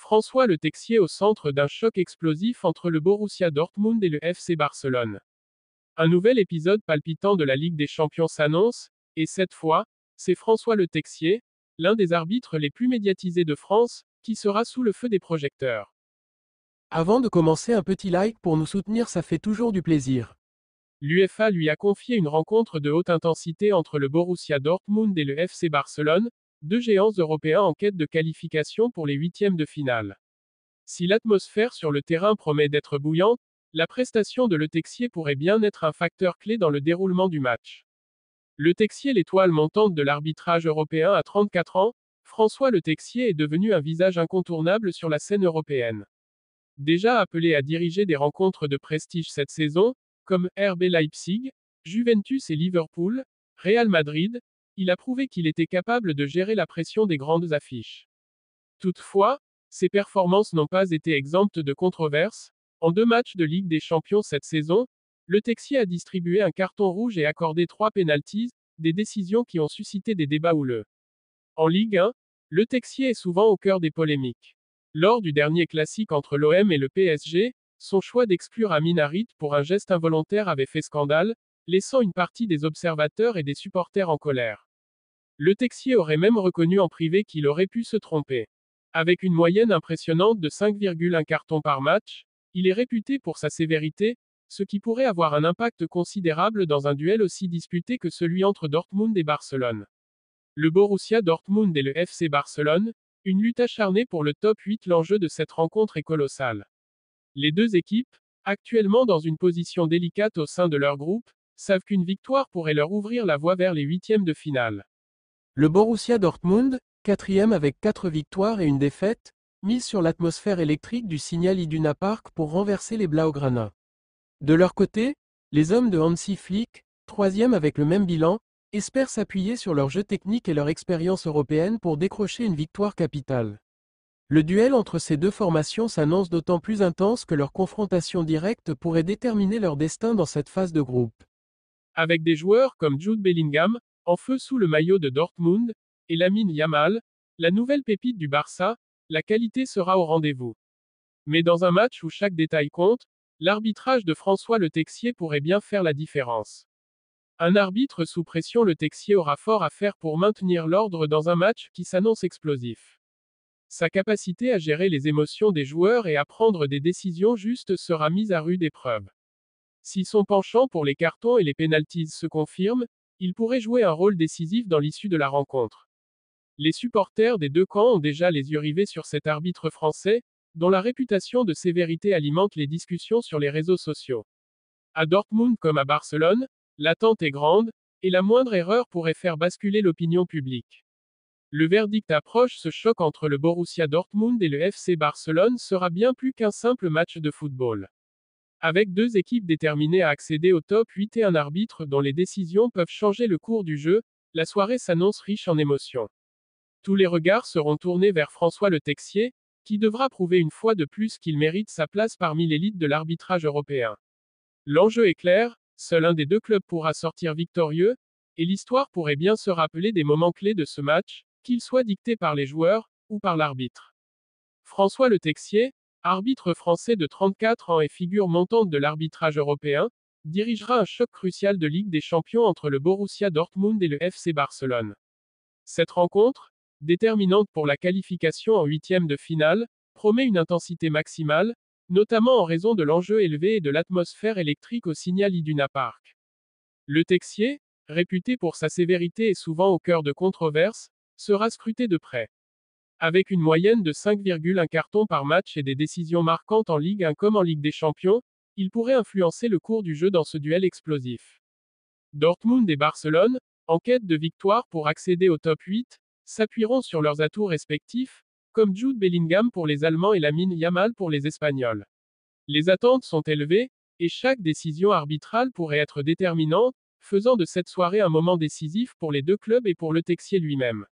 François Le Texier au centre d'un choc explosif entre le Borussia Dortmund et le FC Barcelone. Un nouvel épisode palpitant de la Ligue des Champions s'annonce, et cette fois, c'est François Le Texier, l'un des arbitres les plus médiatisés de France, qui sera sous le feu des projecteurs. Avant de commencer, un petit like pour nous soutenir, ça fait toujours du plaisir. L'UEFA lui a confié une rencontre de haute intensité entre le Borussia Dortmund et le FC Barcelone, deux géants européens en quête de qualification pour les huitièmes de finale. Si l'atmosphère sur le terrain promet d'être bouillante, la prestation de Le Texier pourrait bien être un facteur clé dans le déroulement du match. Le Texier, l'étoile montante de l'arbitrage européen à 34 ans, François Le Texier est devenu un visage incontournable sur la scène européenne. Déjà appelé à diriger des rencontres de prestige cette saison, comme RB Leipzig, Juventus et Liverpool, Real Madrid, il a prouvé qu'il était capable de gérer la pression des grandes affiches. Toutefois, ses performances n'ont pas été exemptes de controverses. En 2 matchs de Ligue des Champions cette saison, Le Texier a distribué un carton rouge et accordé 3 pénaltys, des décisions qui ont suscité des débats houleux. En Ligue 1, Le Texier est souvent au cœur des polémiques. Lors du dernier classique entre l'OM et le PSG, son choix d'exclure Amin Harit pour un geste involontaire avait fait scandale, laissant une partie des observateurs et des supporters en colère. Le Texier aurait même reconnu en privé qu'il aurait pu se tromper. Avec une moyenne impressionnante de 5,1 cartons par match, il est réputé pour sa sévérité, ce qui pourrait avoir un impact considérable dans un duel aussi disputé que celui entre Dortmund et Barcelone. Le Borussia Dortmund et le FC Barcelone, une lutte acharnée pour le top 8. L'enjeu de cette rencontre est colossal. Les deux équipes, actuellement dans une position délicate au sein de leur groupe, savent qu'une victoire pourrait leur ouvrir la voie vers les huitièmes de finale. Le Borussia Dortmund, 4e avec 4 victoires et une défaite, mise sur l'atmosphère électrique du Signal Iduna Park pour renverser les Blaugrana. De leur côté, les hommes de Hansi Flick, 3e avec le même bilan, espèrent s'appuyer sur leur jeu technique et leur expérience européenne pour décrocher une victoire capitale. Le duel entre ces deux formations s'annonce d'autant plus intense que leur confrontation directe pourrait déterminer leur destin dans cette phase de groupe. Avec des joueurs comme Jude Bellingham, en feu sous le maillot de Dortmund, et Lamine Yamal, la nouvelle pépite du Barça, la qualité sera au rendez-vous. Mais dans un match où chaque détail compte, l'arbitrage de François Le Texier pourrait bien faire la différence. Un arbitre sous pression, Le Texier aura fort à faire pour maintenir l'ordre dans un match qui s'annonce explosif. Sa capacité à gérer les émotions des joueurs et à prendre des décisions justes sera mise à rude épreuve. Si son penchant pour les cartons et les pénaltys se confirme, il pourrait jouer un rôle décisif dans l'issue de la rencontre. Les supporters des deux camps ont déjà les yeux rivés sur cet arbitre français, dont la réputation de sévérité alimente les discussions sur les réseaux sociaux. À Dortmund comme à Barcelone, l'attente est grande, et la moindre erreur pourrait faire basculer l'opinion publique. Le verdict approche. Ce choc entre le Borussia Dortmund et le FC Barcelone sera bien plus qu'un simple match de football. Avec deux équipes déterminées à accéder au top 8 et un arbitre dont les décisions peuvent changer le cours du jeu, la soirée s'annonce riche en émotions. Tous les regards seront tournés vers François Le Texier, qui devra prouver une fois de plus qu'il mérite sa place parmi l'élite de l'arbitrage européen. L'enjeu est clair, seul un des deux clubs pourra sortir victorieux, et l'histoire pourrait bien se rappeler des moments clés de ce match, qu'ils soient dictés par les joueurs, ou par l'arbitre. François Le Texier, arbitre français de 34 ans et figure montante de l'arbitrage européen, dirigera un choc crucial de Ligue des Champions entre le Borussia Dortmund et le FC Barcelone. Cette rencontre, déterminante pour la qualification en huitièmes de finale, promet une intensité maximale, notamment en raison de l'enjeu élevé et de l'atmosphère électrique au Signal Iduna Park. Le Texier, réputé pour sa sévérité et souvent au cœur de controverses, sera scruté de près. Avec une moyenne de 5,1 cartons par match et des décisions marquantes en Ligue 1 comme en Ligue des Champions, il pourrait influencer le cours du jeu dans ce duel explosif. Dortmund et Barcelone, en quête de victoire pour accéder au top 8, s'appuieront sur leurs atouts respectifs, comme Jude Bellingham pour les Allemands et Lamine Yamal pour les Espagnols. Les attentes sont élevées, et chaque décision arbitrale pourrait être déterminante, faisant de cette soirée un moment décisif pour les deux clubs et pour Le Texier lui-même.